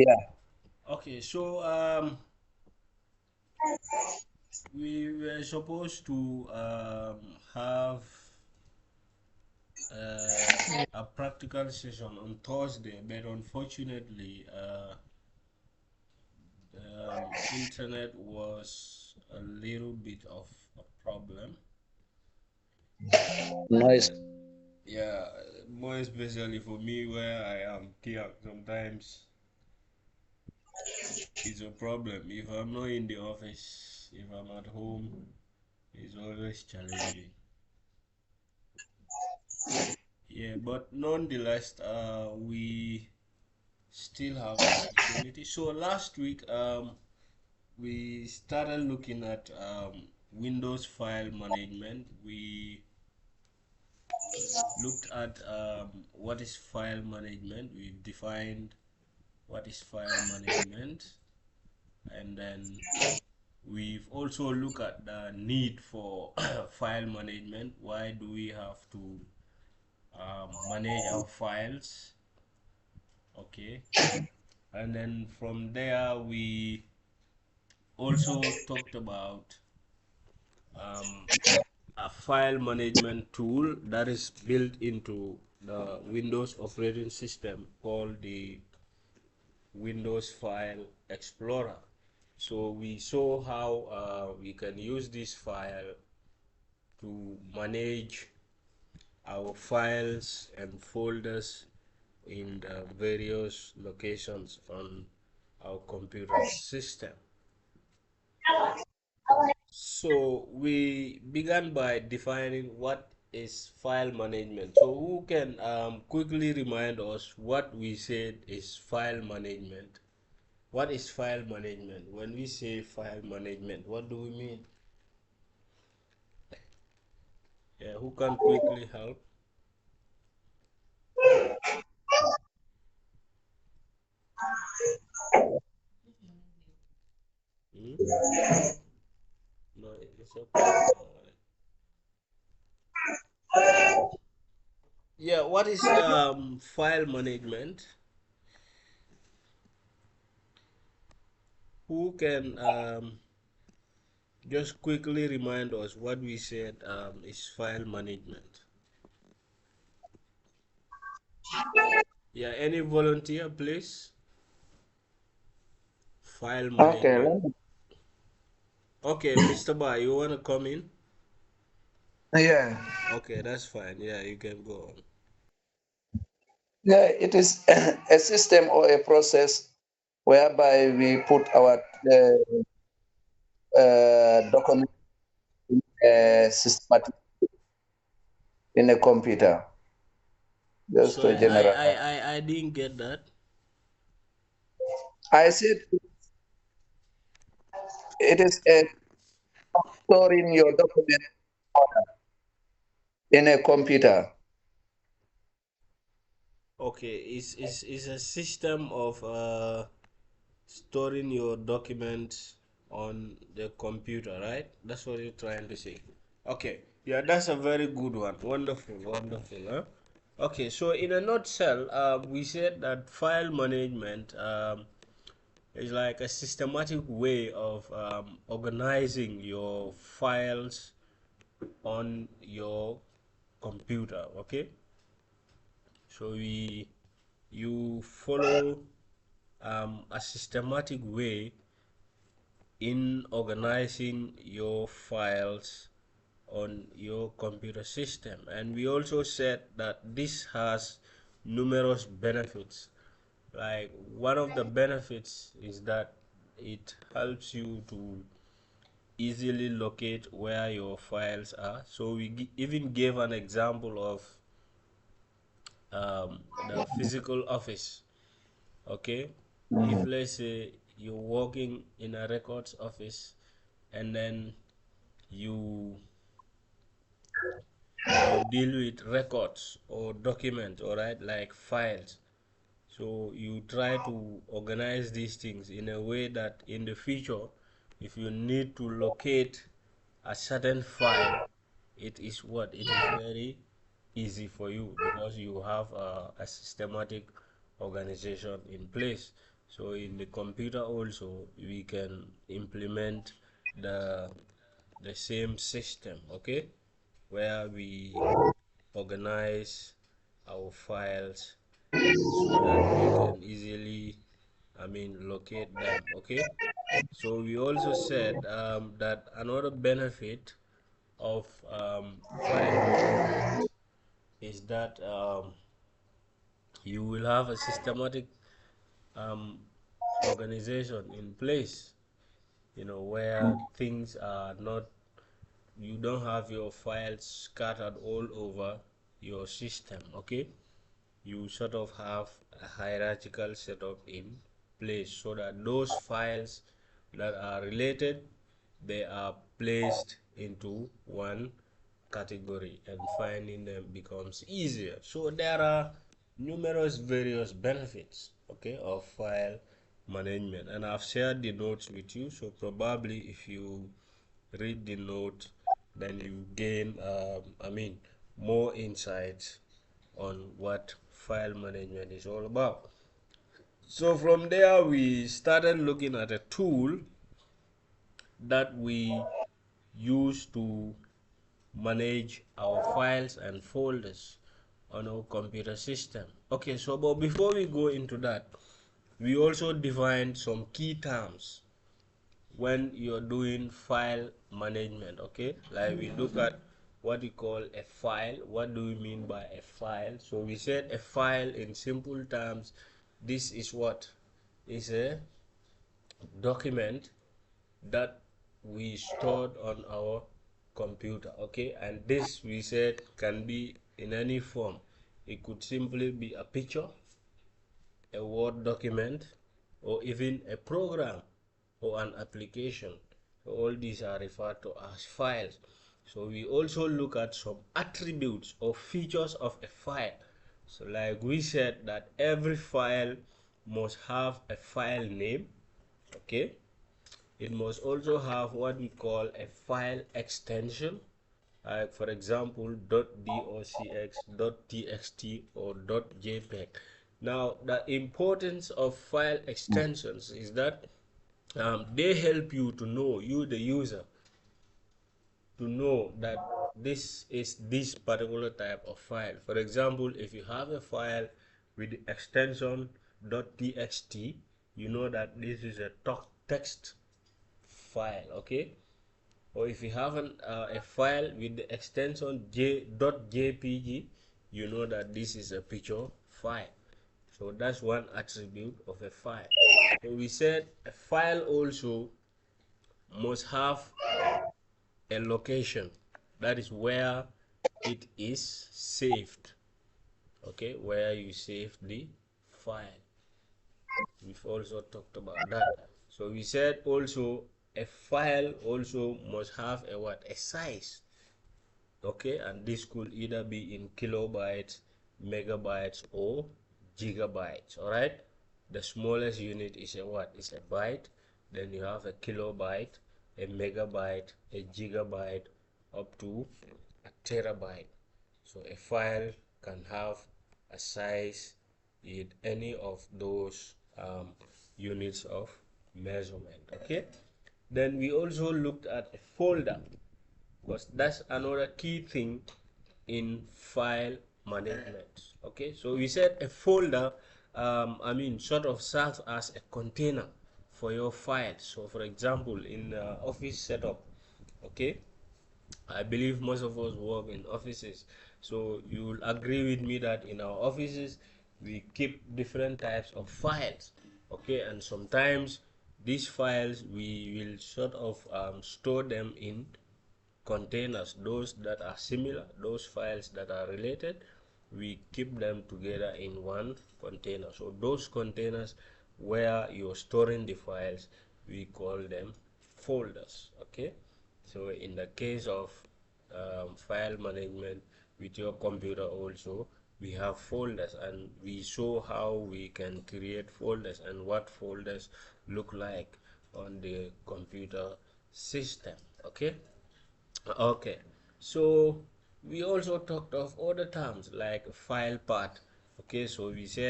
Yeah. Okay, so we were supposed to have a practical session on Thursday, but unfortunately, internet was a little bit of a problem. Noise. Uh, yeah, more especially for me where I am here, sometimes it's a problem. If I'm not in the office, if I'm at home, it's always challenging. Yeah, but nonetheless, we still have the opportunity. So last week, we started looking at Windows file management. We looked at what is file management. We've defined what is file management, and then we've also looked at the need for file management. Why do we have to manage our files? Okay, and then from there we also talked about um, a file management tool that is built into the Windows operating system called the Windows File Explorer. So we saw how we can use this file to manage our files and folders in the various locations on our computer system. So we began by defining what is file management. So who can quickly remind us what we said is file management? What is file management? When we say file management, what do we mean? Yeah, who can quickly help? Hmm? No, it's okay. Yeah, what is file management? Who can just quickly remind us what we said is file management? Yeah, any volunteer, please? File Okay. management. Okay, Mr. Ba, you want to come in? Yeah. Okay, that's fine. Yeah, you can go on. Yeah. It is a system or a process whereby we put our document systematic in a computer. Just to Sorry, I, general. I, I didn't get that. I said it is a storing your document in a computer. Okay, is a system of storing your documents on the computer, right? That's what you're trying to say. Okay, yeah, that's a very good one. Wonderful, wonderful, huh? Okay, so in a nutshell, we said that file management is like a systematic way of organizing your files on your computer. Okay, so you follow a systematic way in organizing your files on your computer system. And we also said that this has numerous benefits. Like one of the benefits is that it helps you to easily locate where your files are. So we even gave an example of the physical office. Okay, if let's say you're working in a records office and then you you deal with records or documents, all right, like files. So you try to organize these things in a way that in the future, if you need to locate a certain file, it is what it is very easy for you because you have a systematic organization in place. So in the computer also we can implement the the same system, okay, where we organize our files so that we can easily, I mean, locate them, okay. So we also said that another benefit of file management is that you will have a systematic um, organization in place, you know, where things are not, you don't have your files scattered all over your system, okay. You sort of have a hierarchical setup in place so that those files that are related, they are placed into one category and finding them becomes easier. So there are numerous various benefits, okay, of file management, and I've shared the notes with you, so probably if you read the note, then you gain I mean, more insights on what file management is all about. So from there we started looking at a tool that we use to manage our files and folders on our computer system. Okay, so but before we go into that, we also defined some key terms when you're doing file management, okay. Like we look at what we call a file. What do we mean by a file? So we said a file in simple terms, this is what is a document that we stored on our computer, okay. And this, we said, can be in any form. It could simply be a picture, a Word document, or even a program or an application. So all these are referred to as files. So we also look at some attributes or features of a file. So like we said that every file must have a file name, okay. It must also have what we call a file extension, for example .docx, .txt, or .jpeg. Now the importance of file extensions is that they help you to know, you the user, to know that this is this particular type of file. For example, if you have a file with the extension .txt, you know that this is a text file, okay. Or if you have a file with the extension .jpg, you know that this is a picture file. So that's one attribute of a file. So we said a file also must have a location, that is where it is saved, okay, where you save the file. We've also talked about that. So we said also a file also must have a what, a size, okay. And this could either be in kilobytes, megabytes, or gigabytes. All right, the smallest unit is a what, is a byte. Then you have a kilobyte, a megabyte, a gigabyte, up to a terabyte. So a file can have a size in any of those units of measurement, okay. Then we also looked at a folder, because that's another key thing in file management, okay. So we said a folder, I mean, sort of serves as a container for your files. So for example, in office setup, okay, I believe most of us work in offices, so you'll agree with me that in our offices we keep different types of files, okay. And sometimes these files we will sort of store them in containers, those that are similar, those files that are related, we keep them together in one container. So those containers where you're storing the files, we call them folders, okay. So in the case of file management with your computer also, we have folders, and we show how we can create folders and what folders look like on the computer system, okay. Okay, so we also talked of other terms like file path. Okay, so we said